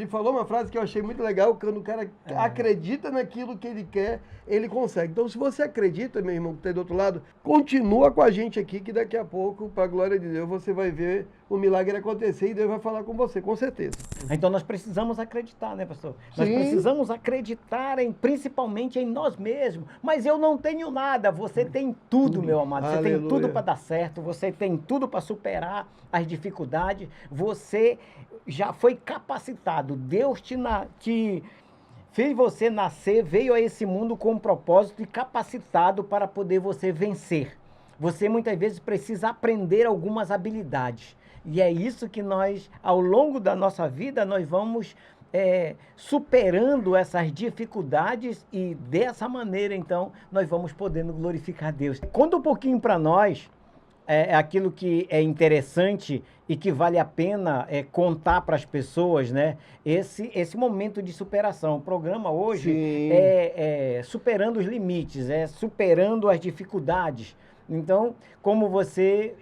ele falou uma frase que eu achei muito legal, quando o cara acredita naquilo que ele quer, ele consegue. Então, se você acredita, meu irmão, que está do outro lado, continua com a gente aqui, que daqui a pouco, para a glória de Deus, você vai ver o milagre acontecer e Deus vai falar com você, com certeza. Então nós precisamos acreditar, né, pastor? Nós Sim. precisamos acreditar principalmente em nós mesmos. Mas eu não tenho nada. Você tem tudo, meu amado. Você tem Aleluia. tudo para dar certo. Você tem tudo para superar as dificuldades. Você já foi capacitado. Deus te fez você nascer, veio a esse mundo com um propósito e capacitado para poder você vencer. Você muitas vezes precisa aprender algumas habilidades. E é isso que nós, ao longo da nossa vida, nós vamos superando essas dificuldades e dessa maneira, então, nós vamos podendo glorificar Deus. Conta um pouquinho para nós aquilo que é interessante e que vale a pena contar para as pessoas, né? Esse momento de superação. O programa hoje é superando os limites, é superando as dificuldades. Então, como você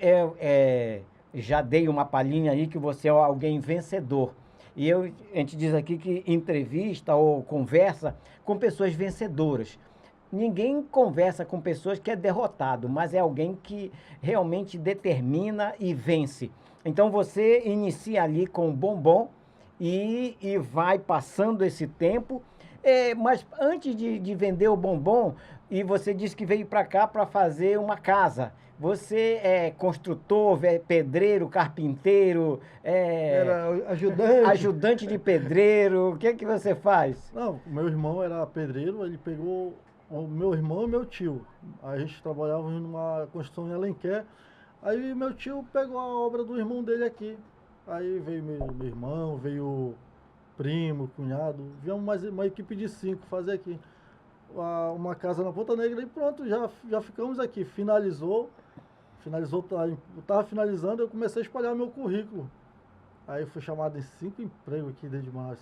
já dei uma palhinha aí que você é alguém vencedor. E a gente diz aqui que entrevista ou conversa com pessoas vencedoras. Ninguém conversa com pessoas que é derrotado, mas é alguém que realmente determina e vence. Então você inicia ali com o bombom e vai passando esse tempo. Mas antes de vender o bombom, e você disse que veio para cá para fazer uma casa. Você é construtor, pedreiro, carpinteiro, Era ajudante. ajudante de pedreiro, o que é que você faz? Não, meu irmão era pedreiro, ele pegou o meu irmão e meu tio. A gente trabalhava numa construção em Alenquer, aí meu tio pegou a obra do irmão dele aqui. Aí veio meu irmão, veio primo, cunhado, veio uma equipe de 5 fazer aqui uma casa na Ponta Negra e pronto, já ficamos aqui. Finalizou, estava finalizando, eu comecei a espalhar meu currículo. Aí fui chamado em 5 empregos aqui dentro de Manaus.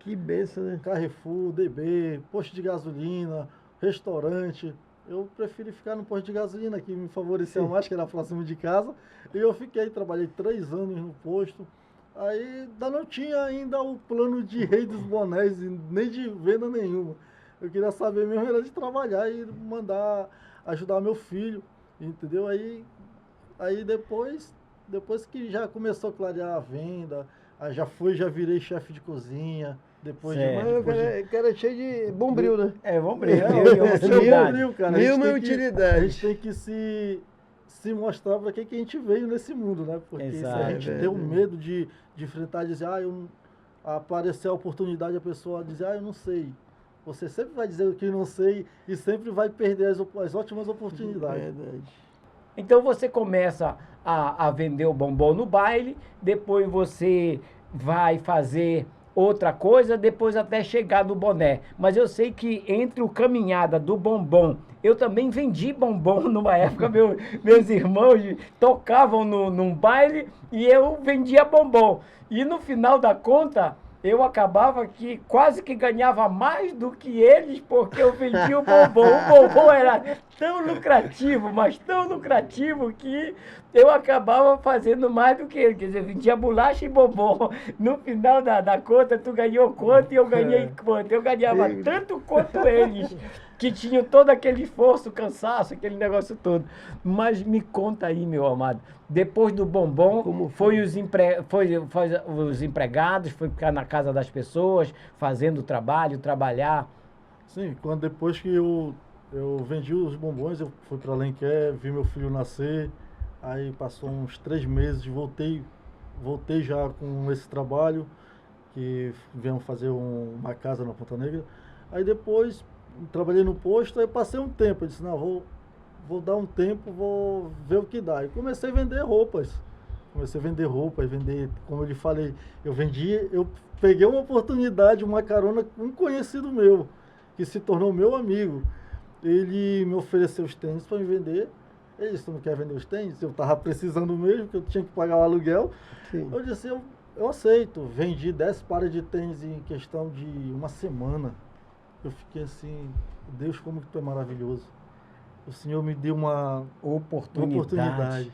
Que benção, né? Carrefour, DB, posto de gasolina, restaurante. Eu preferi ficar no posto de gasolina, que me favoreceu mais, que era próximo de casa. E eu trabalhei 3 anos no posto. Aí ainda não tinha ainda o plano de rei dos bonés, nem de venda nenhuma. Eu queria saber mesmo era de trabalhar e ajudar meu filho, entendeu? Aí depois que já começou a clarear a venda, aí já virei chefe de cozinha, depois de... Mas o cara é cheio de bombril, né? Bombril. Bombril, cara. Mil utilidades. A gente tem que se mostrar para que a gente veio nesse mundo, né? Porque se a gente tem o medo de enfrentar, dizer, aparecer a oportunidade, a pessoa dizer, eu não sei. Você sempre vai dizer o que não sei e sempre vai perder as ótimas oportunidades. Verdade. Então você começa a vender o bombom no baile, depois você vai fazer outra coisa, depois até chegar no boné. Mas eu sei que entre o caminhada do bombom, eu também vendi bombom numa época, meus irmãos tocavam num baile e eu vendia bombom. E no final da conta, eu acabava que quase que ganhava mais do que eles, porque eu vendia o bombom. O bombom era tão lucrativo, mas tão lucrativo, que eu acabava fazendo mais do que ele. Quer dizer, eu vendia bolacha e bombom. No final da conta, tu ganhou quanto e eu ganhei quanto. Eu ganhava tanto quanto eles, que tinham todo aquele esforço, cansaço, aquele negócio todo. Mas me conta aí, meu amado, depois do bombom, como foi os empregados, foi ficar na casa das pessoas, fazendo trabalhar? Sim, depois que eu vendi os bombons, eu fui para Alenquer, vi meu filho nascer, aí passou uns 3 meses, voltei já com esse trabalho, que viemos fazer uma casa na Ponta Negra. Aí depois trabalhei no posto, aí passei um tempo, eu disse, não, vou dar um tempo, vou ver o que dá. E comecei a vender roupas. Vender, como eu lhe falei, eu peguei uma oportunidade, uma carona com um conhecido meu, que se tornou meu amigo. Ele me ofereceu os tênis para me vender. Ele disse, tu não quer vender os tênis? Eu estava precisando mesmo, que eu tinha que pagar o aluguel. Sim. Eu disse, eu aceito. Vendi 10 pares de tênis em questão de uma semana. Eu fiquei assim, Deus, como que tu é maravilhoso. O Senhor me deu uma oportunidade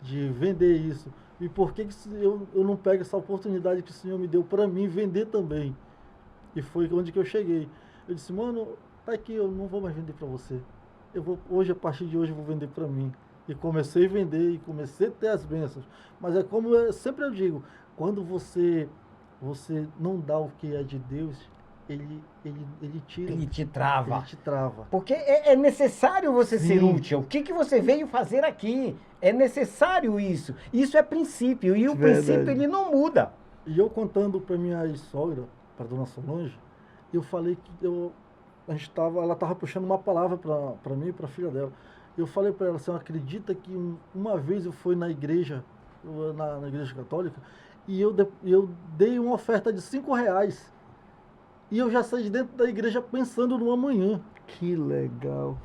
de vender isso. E por que eu não pego essa oportunidade que o Senhor me deu para mim vender também? E foi onde que eu cheguei. Eu disse, mano, tá aqui, eu não vou mais vender para você. Hoje, a partir de hoje, eu vou vender para mim. E comecei a vender e comecei a ter as bênçãos. Mas é como sempre eu digo, quando você não dá o que é de Deus, ele tira. Ele te trava. Ele te trava. Porque é necessário você ser Sim. útil. O que você veio fazer aqui? É necessário isso. Isso é princípio. E o princípio, ele não muda. E eu contando para minha sogra, para dona Solange, eu falei que ela estava puxando uma palavra para mim e para a filha dela. Eu falei para ela, você acredita que uma vez eu fui na igreja, na igreja católica, e eu dei uma oferta de R$5. E eu já saí de dentro da igreja pensando no amanhã. Que legal.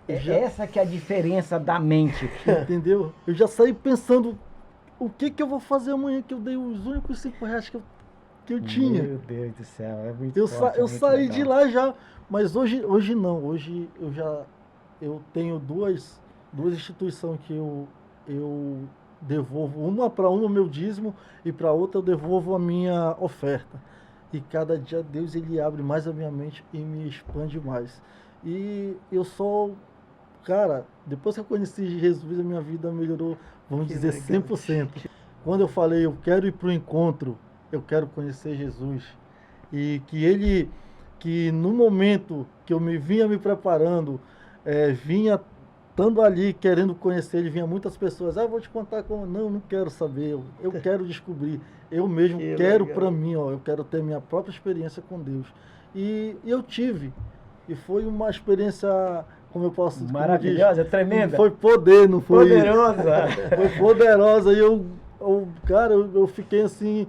Essa que é a diferença da mente. Entendeu? Eu já saí pensando, o que eu vou fazer amanhã, que eu dei os únicos R$5 que eu tinha. Meu Deus do céu, é muito Eu forte, é muito saí legal. de lá já, mas hoje não. Hoje eu tenho duas instituições que eu devolvo, uma para o meu dízimo e para outra eu devolvo a minha oferta. E cada dia Deus ele abre mais a minha mente e me expande mais. E eu sou, cara, depois que eu conheci Jesus, a minha vida melhorou, vamos Que dizer, legal. 100%. Quando eu falei, eu quero ir para o encontro, eu quero conhecer Jesus. E que no momento que eu vinha me preparando, vinha estando ali querendo conhecer, ele vinha muitas pessoas, vou te contar como, não quero saber, eu quero descobrir, eu mesmo Que quero legal. para mim, eu quero ter minha própria experiência com Deus. E eu tive, e foi uma experiência, como eu posso dizer, Maravilhosa, tremenda. foi poder, não foi? Poderosa. Foi poderosa, e cara, eu fiquei assim,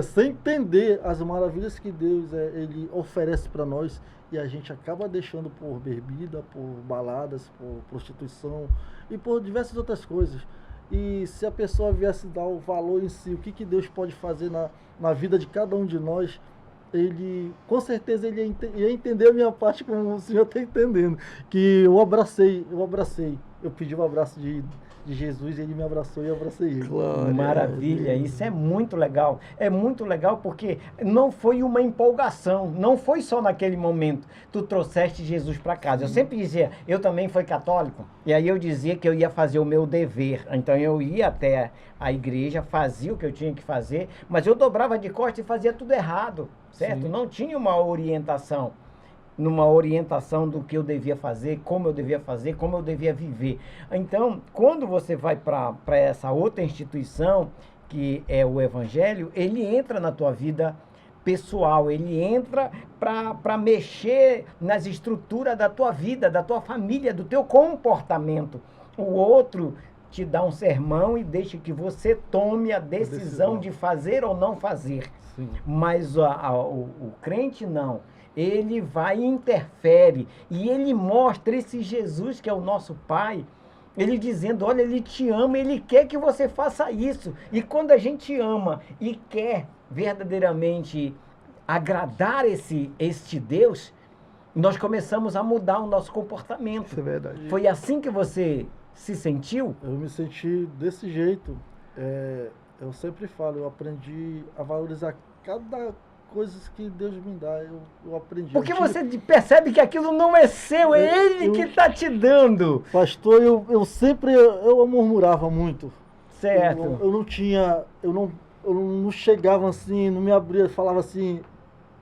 sem entender as maravilhas que Deus ele oferece para nós, e a gente acaba deixando por bebida, por baladas, por prostituição e por diversas outras coisas. E se a pessoa viesse dar o valor em si, o que Deus pode fazer na vida de cada um de nós, ele, com certeza, ele ia entender a minha parte, como o senhor está entendendo, que eu abracei, eu pedi um abraço de Jesus, ele me abraçou e eu abracei ele. Glória Maravilha, a Deus. isso é muito legal. É muito legal porque não foi uma empolgação, não foi só naquele momento. Tu trouxeste Jesus para casa. Eu sempre dizia, eu também fui católico, e aí eu dizia que eu ia fazer o meu dever. Então eu ia até a igreja, fazia o que eu tinha que fazer, mas eu dobrava de costas e fazia tudo errado, certo? Sim. Não tinha uma orientação. Numa orientação do que eu devia fazer, como eu devia fazer, como eu devia viver. Então, quando você vai para essa outra instituição, que é o Evangelho, ele entra na tua vida pessoal, ele entra para mexer nas estruturas da tua vida, da tua família, do teu comportamento. O outro te dá um sermão e deixa que você tome a decisão de fazer ou não fazer. Sim. Mas o crente não. Ele vai e interfere. E ele mostra esse Jesus que é o nosso Pai. Ele dizendo, olha, ele te ama, ele quer que você faça isso. E quando a gente ama e quer verdadeiramente agradar este Deus, nós começamos a mudar o nosso comportamento. Isso é verdade. Foi assim que você se sentiu? Eu me senti desse jeito. Eu sempre falo, eu aprendi a valorizar cada coisa que Deus me dá. Eu aprendi. Porque você percebe que aquilo não é seu, é Ele que está te dando. Pastor, eu sempre murmurava muito. Certo. Eu não tinha, eu não chegava assim, não me abria, falava assim,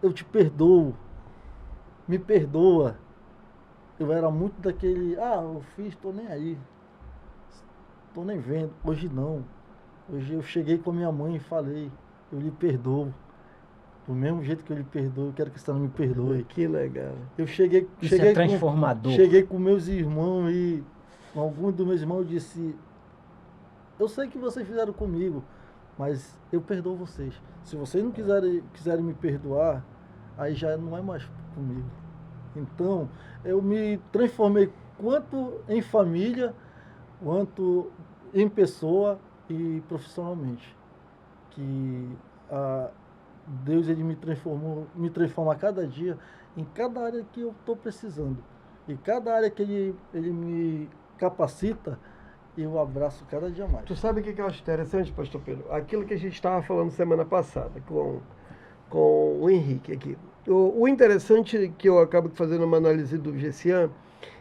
eu te perdoo, me perdoa. Eu era muito daquele, eu fiz, tô nem aí, tô nem vendo. Hoje não. Hoje eu cheguei com a minha mãe e falei, eu lhe perdoo. Do mesmo jeito que eu lhe perdoo, eu quero que você não me perdoe. Que legal. Eu cheguei é transformador. Cheguei com meus irmãos e com alguns dos meus irmãos eu disse, eu sei que vocês fizeram comigo, mas eu perdoo vocês. Se vocês não quiserem me perdoar, aí já não é mais comigo. Então, eu me transformei quanto em família, quanto em pessoa e profissionalmente. Que Deus ele me transforma a cada dia em cada área que eu estou precisando. E cada área que ele me capacita, e eu abraço cada dia mais. Tu sabe o que eu acho interessante, pastor Pedro? Aquilo que a gente estava falando semana passada com o Henrique aqui. O interessante que eu acabo fazendo uma análise do Gessian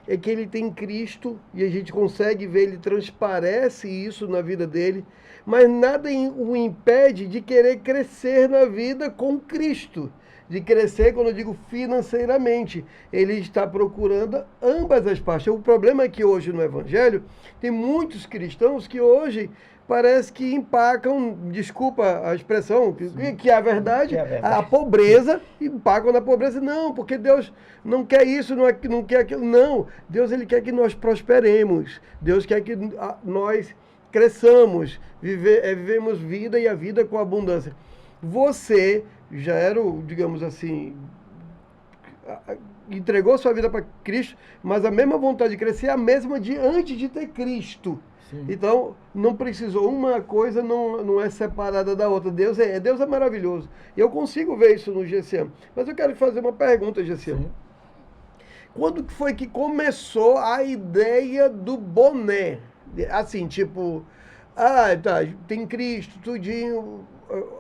é que ele tem Cristo e a gente consegue ver, ele transparece isso na vida dele, mas nada o impede de querer crescer na vida com Cristo. De crescer, quando eu digo financeiramente, ele está procurando ambas as partes. O problema é que hoje no Evangelho tem muitos cristãos que hoje parece que empacam, desculpa a expressão, que é a verdade, a pobreza, empacam na pobreza. Não, porque Deus não quer isso, não quer aquilo. Não, Deus ele quer que nós prosperemos. Deus quer que nós cresçamos, vivemos vida e a vida com abundância. Você já era, digamos assim, entregou sua vida para Cristo, mas a mesma vontade de crescer é a mesma de antes de ter Cristo. Sim. Então, não precisou, uma coisa não é separada da outra. Deus é maravilhoso. Eu consigo ver isso no GCM. Mas eu quero fazer uma pergunta, GCM. Quando foi que começou a ideia do boné? Assim, tipo, tá, tem Cristo, tudinho.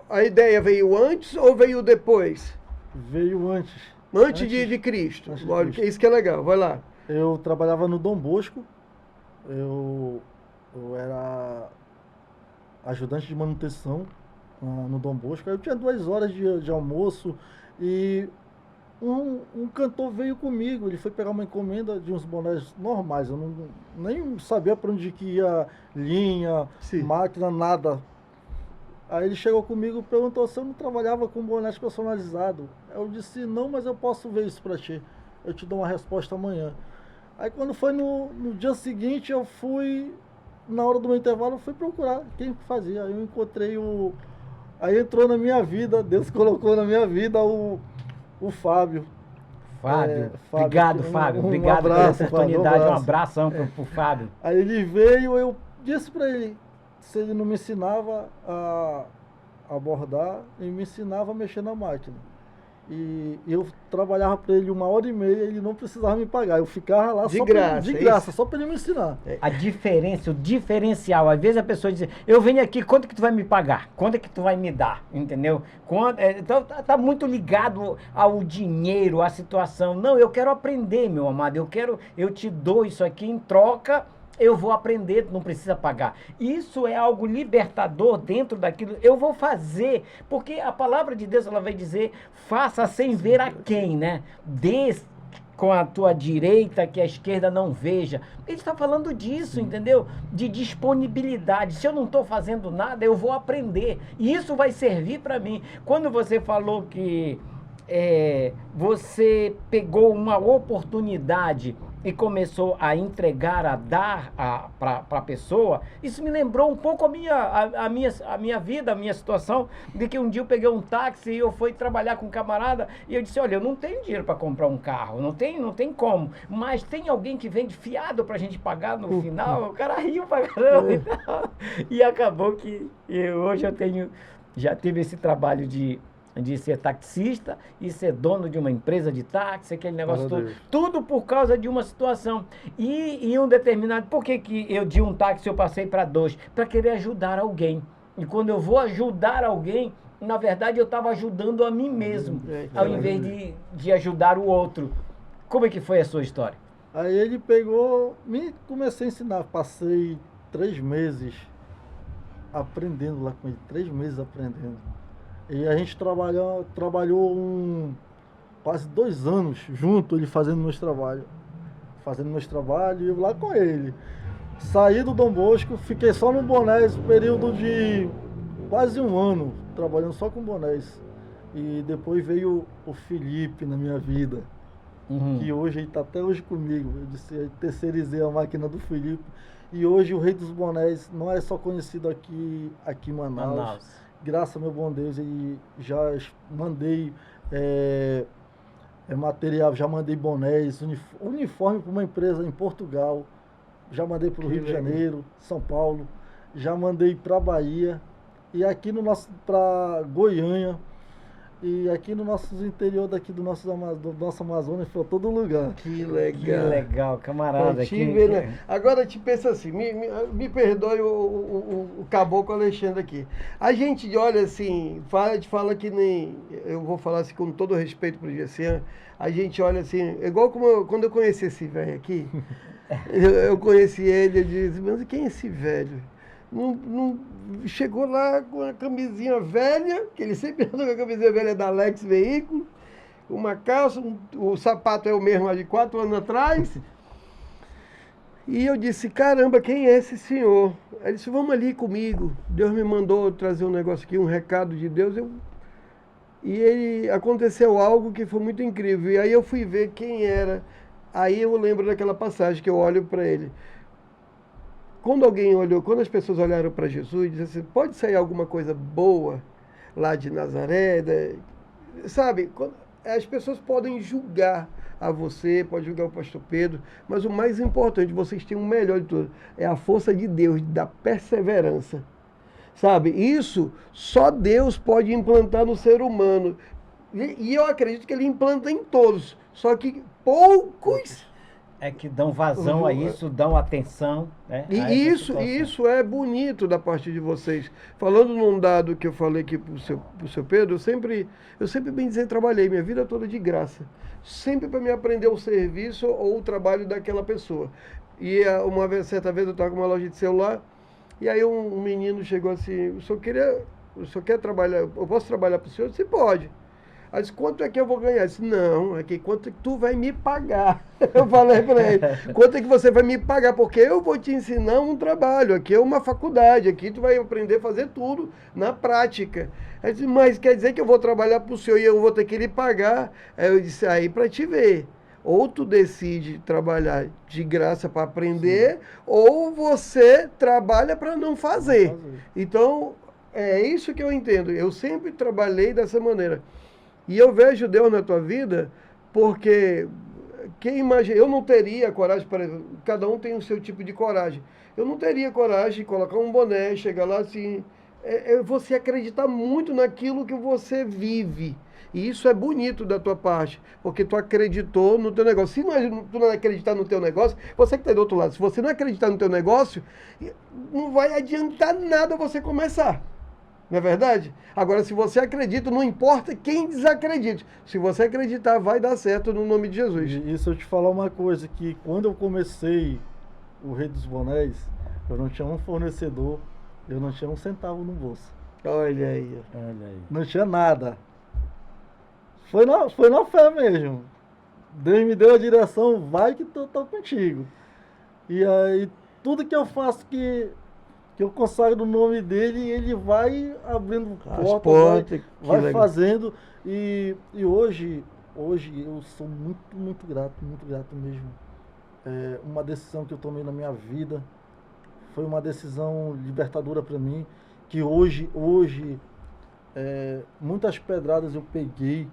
A ideia veio antes ou veio depois? Veio antes. Antes de Cristo. Antes de Cristo. Isso que é legal, vai lá. Eu trabalhava no Dom Bosco, eu era ajudante de manutenção no Dom Bosco. Eu tinha 2 horas de almoço e um cantor veio comigo, ele foi pegar uma encomenda de uns bonés normais, eu nem sabia para onde que ia linha, máquina, nada. Aí ele chegou comigo e perguntou se eu não trabalhava com bonés personalizados. Eu disse, não, mas eu posso ver isso para ti. Eu te dou uma resposta amanhã. Aí quando foi no dia seguinte, eu fui, na hora do meu intervalo, eu fui procurar quem fazia. Aí eu encontrei Aí entrou na minha vida, Deus colocou na minha vida o Fábio. Fábio. Obrigado, Fábio. Obrigado pela oportunidade. Um abração pro Fábio. Aí ele veio, eu disse para ele, se ele não me ensinava a bordar, ele me ensinava a mexer na máquina. E eu trabalhava para ele 1h30, ele não precisava me pagar. Eu ficava lá de graça, só para ele me ensinar. A diferença, o diferencial. Às vezes a pessoa diz, eu venho aqui, quanto que tu vai me pagar? Quanto é que tu vai me dar? Entendeu? Então tá muito ligado ao dinheiro, à situação. Não, eu quero aprender, meu amado. Eu te dou isso aqui em troca. Eu vou aprender, não precisa pagar. Isso é algo libertador dentro daquilo. Eu vou fazer, porque a palavra de Deus, ela vai dizer, faça sem ver a quem, né? Dê com a tua direita que a esquerda não veja. Ele está falando disso, entendeu? De disponibilidade. Se eu não estou fazendo nada, eu vou aprender. E isso vai servir para mim. Quando você falou que você pegou uma oportunidade e começou a entregar, a dar para a pessoa, isso me lembrou um pouco a minha vida, a minha situação, de que um dia eu peguei um táxi e eu fui trabalhar com um camarada e eu disse, olha, eu não tenho dinheiro para comprar um carro, não tem como, mas tem alguém que vende fiado para a gente pagar no final. O cara riu pra caramba e acabou que hoje já tive esse trabalho de ser taxista e ser dono de uma empresa de táxi, aquele negócio todo. Tudo por causa de uma situação. E em um determinado... Por que eu de um táxi eu passei para 2? Para querer ajudar alguém. E quando eu vou ajudar alguém, na verdade eu estava ajudando a mim mesmo, ao invés de ajudar o outro. Como é que foi a sua história? Aí ele pegou, comecei a ensinar. Passei 3 meses aprendendo lá com ele. 3 meses aprendendo. E a gente trabalhou quase 2 anos junto, ele fazendo meus trabalhos. E eu lá com ele. Saí do Dom Bosco, fiquei só no bonés, período de quase 1 ano, trabalhando só com bonés. E depois veio o Felipe na minha vida, que hoje ele está até hoje comigo. Eu terceirizei a máquina do Felipe. E hoje o Rei dos Bonés não é só conhecido aqui em Manaus. Graças ao meu bom Deus, e já mandei material, já mandei bonés, uniforme para uma empresa em Portugal, já mandei para o Rio de Janeiro, São Paulo, já mandei para Bahia, e aqui para Goiânia, E aqui no nosso interior daqui do nosso Amazonas, foi todo lugar. Que legal. Que legal, camarada. Pra te ver, né? Agora te pensa assim, me perdoe o caboclo Alexandre aqui. A gente olha assim, fala que nem. Eu vou falar assim com todo respeito pro Gessian, a gente olha assim, igual quando eu conheci esse velho aqui, eu conheci ele, eu disse, mas quem é esse velho? Chegou lá com a camisinha velha, que ele sempre anda com a camisinha velha da Alex Veículo, uma calça, o sapato é o mesmo há de 4 anos atrás. E eu disse, caramba, quem é esse senhor? Ele disse, vamos ali comigo. Deus me mandou trazer um negócio aqui, um recado de Deus. E aconteceu algo que foi muito incrível. E aí eu fui ver quem era. Aí eu lembro daquela passagem que eu olho para ele. Quando as pessoas olharam para Jesus, disseram assim, pode sair alguma coisa boa lá de Nazaré? Sabe, as pessoas podem julgar a você, pode julgar o pastor Pedro, mas o mais importante, vocês têm o melhor de tudo, é a força de Deus, da perseverança. Sabe, isso só Deus pode implantar no ser humano. E eu acredito que ele implanta em todos, só que poucos... É que dão vazão a isso, dão atenção. Né, e isso é bonito da parte de vocês. Falando num dado que eu falei aqui pro seu Pedro, eu sempre bem dizer, trabalhei minha vida toda de graça. Sempre para me aprender o serviço ou o trabalho daquela pessoa. E certa vez eu estava com uma loja de celular, e aí um menino chegou assim, o senhor quer trabalhar, eu posso trabalhar para o senhor? Eu disse, pode. Aí disse, quanto é que eu vou ganhar? Eu disse, não, é que quanto é que tu vai me pagar? Eu falei para ele, quanto é que você vai me pagar? Porque eu vou te ensinar um trabalho, aqui é uma faculdade, aqui tu vai aprender a fazer tudo na prática. Aí disse, mas quer dizer que eu vou trabalhar para o senhor e eu vou ter que lhe pagar? Aí eu disse, aí para te ver, ou tu decide trabalhar de graça para aprender, sim, ou você trabalha para não fazer. Então, é isso que eu entendo, eu sempre trabalhei dessa maneira. E eu vejo Deus na tua vida, porque quem imagina, eu não teria coragem, cada um tem o seu tipo de coragem. Eu não teria coragem de colocar um boné, chegar lá assim, você acreditar muito naquilo que você vive. E isso é bonito da tua parte, porque tu acreditou no teu negócio. Se tu não acreditar no teu negócio, você que está do outro lado, se você não acreditar no teu negócio, não vai adiantar nada você começar. Não é verdade? Agora, se você acredita, não importa quem desacredite. Se você acreditar, vai dar certo no nome de Jesus. E se eu te falar uma coisa, que quando eu comecei o Rei dos Bonés, eu não tinha um fornecedor, eu não tinha um centavo no bolso. Olha aí. Não tinha nada. Foi na fé mesmo. Deus me deu a direção, vai que eu tô contigo. E aí, tudo que eu faço que eu consagro o nome dele, ele vai abrindo portas, vai fazendo. E hoje eu sou muito grato mesmo. Uma decisão que eu tomei na minha vida foi uma decisão libertadora para mim, que hoje muitas pedradas eu peguei,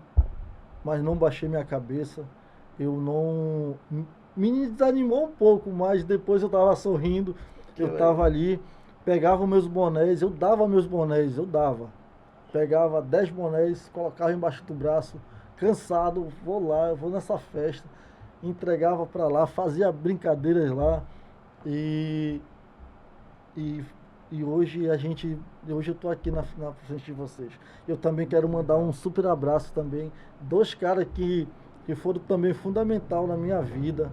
mas não baixei minha cabeça. Eu não... Me desanimou um pouco, mas depois eu estava sorrindo, eu estava ali, pegava meus bonés, eu dava. Pegava 10 bonés, colocava embaixo do braço, cansado, vou lá, eu vou nessa festa, entregava para lá, fazia brincadeiras lá. E hoje eu estou aqui na frente de vocês. Eu também quero mandar um super abraço também, 2 caras que foram também fundamental na minha vida,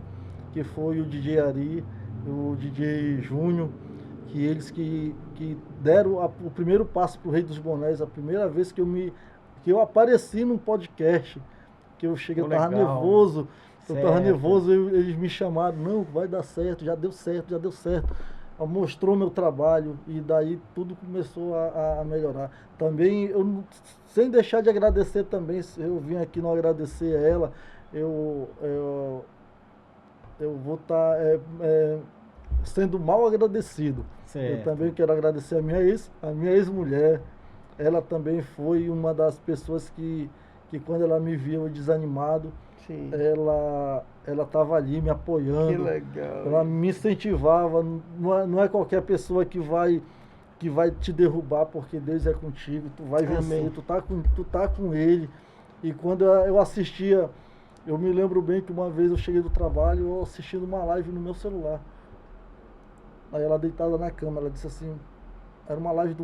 que foi o DJ Ari, o DJ Júnior, que eles que deram o primeiro passo para o Rei dos Bonés, a primeira vez que eu apareci num podcast, que eu cheguei, eu estava nervoso, eles me chamaram, não, vai dar certo, já deu certo. Mostrou meu trabalho e daí tudo começou a melhorar. Também, sem deixar de agradecer também, eu vim aqui não agradecer a ela, eu vou estar sendo mal agradecido. Certo. Eu também quero agradecer a minha ex-mulher. Ela também foi uma das pessoas que quando ela me viu desanimado, sim, ela estava ali me apoiando. Que legal. Ela me incentivava. Não é qualquer pessoa que vai que vai te derrubar, porque Deus é contigo, tu vai vencer, Amém. tu tá com Ele. E quando eu assistia, eu me lembro bem que uma vez eu cheguei do trabalho, eu assistindo uma live no meu celular. Aí ela deitada na cama, ela disse assim, era uma live de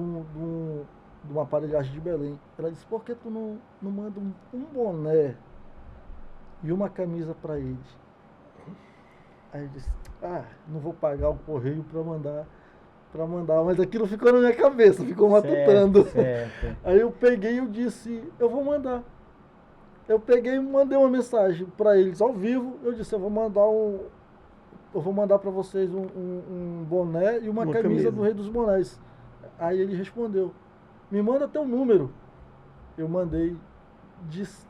uma aparelhagem de Belém. Ela disse, por que tu não manda um boné e uma camisa para eles? Aí eu disse, não vou pagar o correio para mandar, mas aquilo ficou na minha cabeça, ficou matutando. Certo. Aí eu peguei e eu disse, eu vou mandar. Eu peguei e mandei uma mensagem para eles ao vivo, eu disse, eu vou mandar para vocês um boné e uma camisa do Rei dos Bonés. Aí ele respondeu, me manda teu número. Eu mandei,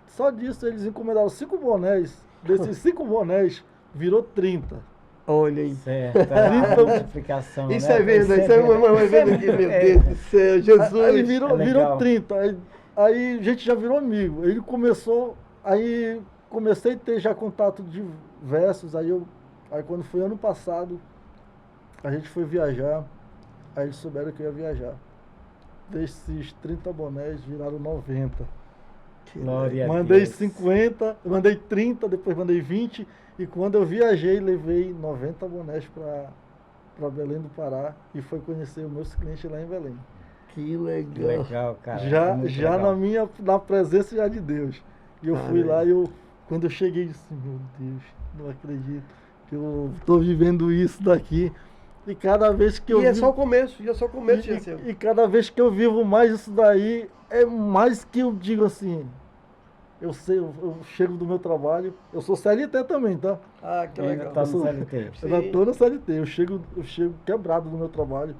só disso eles encomendaram 5 bonés, desses 5 bonés virou 30. Olha aí. Certo. A multiplicação, Isso né? é vendo, isso é uma vendo aqui, meu Deus do céu, Jesus. Aí virou legal. 30. Aí a gente já virou amigo. Ele começou, aí comecei a ter já contato diversos. Aí quando foi ano passado, a gente foi viajar. Aí eles souberam que eu ia viajar. Desses 30 bonés viraram 90. Glória a Mandei Deus. 50, mandei 30, depois mandei 20. E quando eu viajei, levei 90 bonés para Belém do Pará e foi conhecer os meus clientes lá em Belém. Que legal. Que legal, cara. Já Muito legal. na presença já de Deus. E eu fui lá e quando eu cheguei, disse, meu Deus, não acredito que eu estou vivendo isso daqui. E cada vez que eu E é vivo, só o começo, Gisele. e cada vez que eu vivo mais isso daí, é mais que eu digo assim, eu chego do meu trabalho, eu sou CLT também, tá? Ah, que Ainda legal. tá Eu no sou- CLT. Eu já tô na CLT, eu chego quebrado do meu trabalho,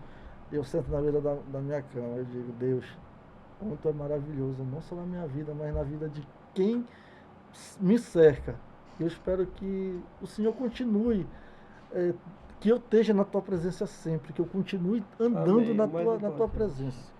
eu sento na beira da minha cama, eu digo, Deus, como tu é maravilhoso, não só na minha vida, mas na vida de quem me cerca. Eu espero que o Senhor continue, que eu esteja na tua presença sempre, que eu continue andando Amém. na Mais tua importante. presença.